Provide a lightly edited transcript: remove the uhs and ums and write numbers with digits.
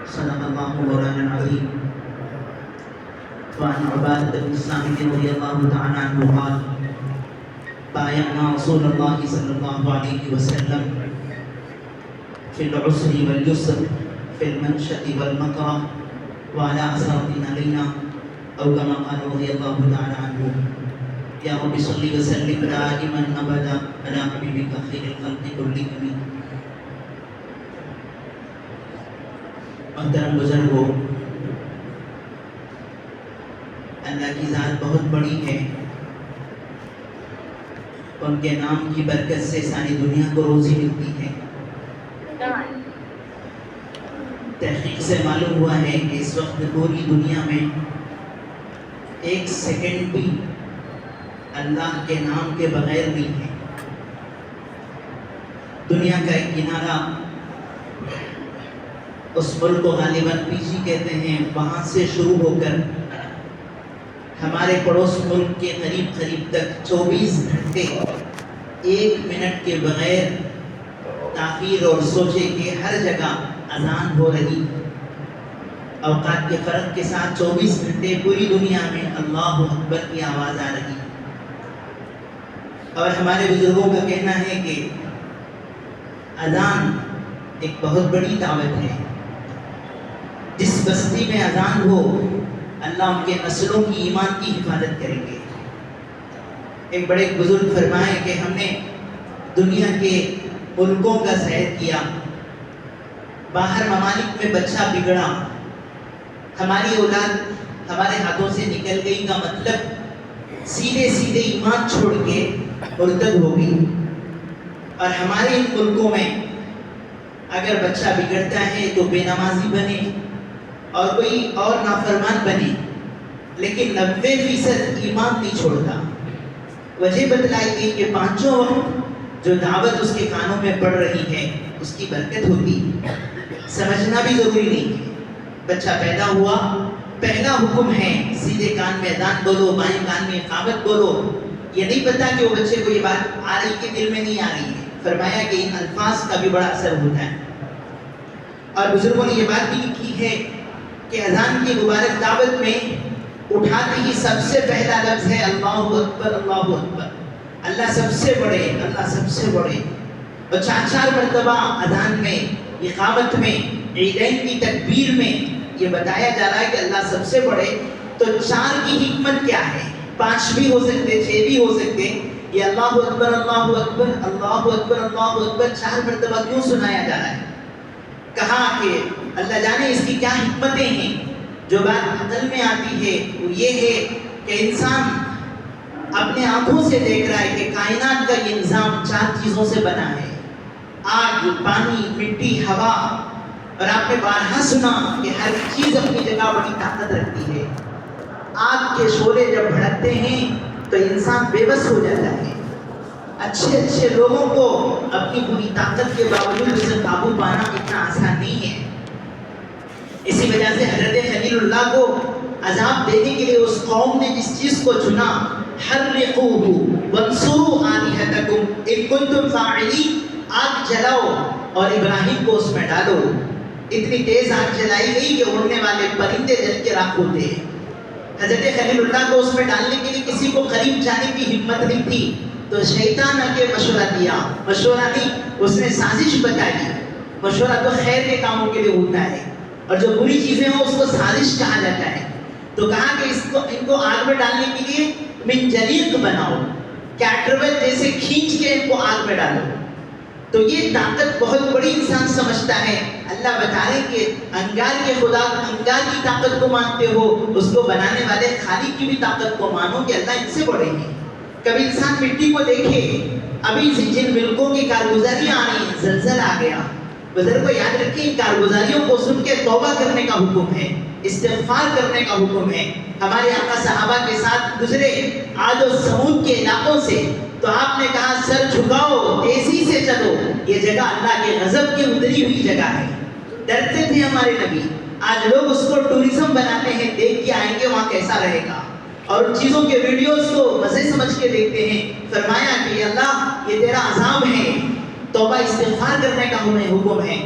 صدق الله مولانا العظيم. وعن عبادة بن الصامت رضي الله تعالى عنه قال: بايعنا رسول الله صلى الله عليه وسلم في العسر واليسر، في المنشأ والمكره، وعلى أسرة علينا، أو كما قال رضي الله تعالى عنه. يا رب صل وسلم دائما أبدا على حبيبك خير الخلق كلهم. محترم بزرگوں، اللہ کی ذات بہت بڑی ہے. ان کے نام کی برکت سے ساری دنیا کو روزی ملتی ہے. تحقیق سے معلوم ہوا ہے کہ اس وقت پوری دنیا میں ایک سیکنڈ بھی اللہ کے نام کے بغیر نہیں ہے. دنیا کا ایک کنارہ اس ملک کو غالباً پیچی کہتے ہیں، وہاں سے شروع ہو کر ہمارے پڑوس ملک کے قریب تک 24 گھنٹے 1 منٹ کے بغیر تاخیر اور سوچے کہ ہر جگہ اذان ہو رہی. اوقات کے فرق کے ساتھ 24 گھنٹے پوری دنیا میں اللہ اکبر کی آواز آ رہی. اور ہمارے بزرگوں کا کہنا ہے کہ اذان ایک بہت بڑی دعوت ہے. جس بستی میں اذان ہو، اللہ ان کے نسلوں کی ایمان کی حفاظت کریں گے. ایک بڑے بزرگ فرمائے کہ ہم نے دنیا کے ملکوں کا سیر کیا، باہر ممالک میں بچہ بگڑا، ہماری اولاد ہمارے ہاتھوں سے نکل گئی کا مطلب سیدھے ایمان چھوڑ کے مرتد ہو گئی. اور ہمارے ان ملکوں میں اگر بچہ بگڑتا ہے تو بے نمازی بنے اور کوئی اور نافرمان بنے، لیکن 90% ایمان نہیں چھوڑتا. وجہ بتلائی گئی کہ 5 وقت جو دعوت اس کے کانوں میں پڑ رہی ہے اس کی برکت ہوتی. سمجھنا بھی ضروری نہیں ہے. بچہ پیدا ہوا، پہلا حکم ہے سیدھے کان میں اذان بولو، بائیں کان میں اقامت بولو. یہ نہیں پتا کہ وہ بچے کو یہ بات آ رہی کہ دل میں نہیں آ رہی ہے. فرمایا کہ ان الفاظ کا بھی بڑا اثر ہوتا ہے. اور بزرگوں نے یہ بات بھی لکھی ہے کہ اذان کی مبارک دعوت میں اٹھاتے ہی سب سے پہلا لفظ ہے اللہ اکبر، اللہ اکبر. اللہ سب سے بڑے، اللہ سب سے بڑے. اور 4 مرتبہ اذان میں، اقامت میں، عیدین کی تکبیر میں یہ بتایا جا رہا ہے کہ اللہ سب سے بڑے. تو 4 کی حکمت کیا ہے؟ 5 بھی ہو سکتے، 6 بھی ہو سکتے. یہ اللہ اکبر، اللہ اکبر، اللہ اکبر، اللہ اکبر 4 مرتبہ کیوں سنایا جا رہا ہے؟ کہا کہ اللہ جانے اس کی کیا حکمتیں ہیں. جو بات عقل میں آتی ہے وہ یہ ہے کہ انسان اپنے آنکھوں سے دیکھ رہا ہے کہ کائنات کا یہ نظام 4 چیزوں سے بنا ہے: آگ، پانی، مٹی، ہوا. اور آپ نے بارہا سنا کہ ہر چیز اپنی جگہ بڑی طاقت رکھتی ہے. آگ کے شعلے جب بھڑکتے ہیں تو انسان بے بس ہو جاتا ہے. اچھے لوگوں کو اپنی پوری طاقت کے باوجود اسے قابو پانا اتنا آسان نہیں ہے. اسی وجہ سے حضرت خلیل اللہ کو عذاب دینے کے لیے اس قوم نے جس چیز کو چنا، حرقوہ وانصروا آلہتکم ان کنتم فاعلین، آگ جلاؤ اور ابراہیم کو اس میں ڈالو. اتنی تیز آگ جلائی گئی کہ اڑنے والے پرندے جل کے راکھ ہوتے ہیں. حضرت خلیل اللہ کو اس میں ڈالنے کے لیے کسی کو قریب جانے کی ہمت نہیں تھی. تو شیطان آ کے مشورہ دیا، مشورہ نہیں، اس نے سازش بتائی. مشورہ تو خیر کے کاموں کے لیے ہوتا ہے، اور جو بری چیزیں ہوں اس کو سازش کہا جاتا ہے. تو کہا کہ ان کو آگ میں ڈالنے کے لیے من جلیق بناؤ، کیٹرول جیسے کھینچ کے ان کو آگ میں ڈالو. تو یہ طاقت بہت بڑی انسان سمجھتا ہے. اللہ بتا رہے کہ انگار کے خدا، انگار کی طاقت کو مانتے ہو، اس کو بنانے والے خالق کی بھی طاقت کو مانو کہ اللہ ان سے بڑے ہیں. کبھی انسان مٹی کو دیکھے، ابھی جن ملکوں کی کارگزاریاں آ رہی ہیں، زلزلہ آ گیا. بزرگوں یاد رکھیں، ان کارگزاریوں کو سن کے توبہ کرنے کا حکم ہے، استغفار کرنے کا حکم ہے. ہمارے آقا صحابہ کے ساتھ گزرے عاد و سمود کے علاقوں سے، تو آپ نے کہا سر جھکاؤ، تیزی سے چلو، یہ جگہ اللہ کے غضب کی اتری ہوئی جگہ ہے. ڈرتے تھے ہمارے نبی. آج لوگ اس کو ٹورزم بناتے ہیں، دیکھ کے آئیں گے وہاں کیسا رہے گا، اور ان چیزوں کے ویڈیوز کو مزے سمجھ کے دیکھتے ہیں. فرمایا کہ اللہ یہ تیرا عذاب ہے، توبہ استغفار کرنے کا ہمیں حکم ہے.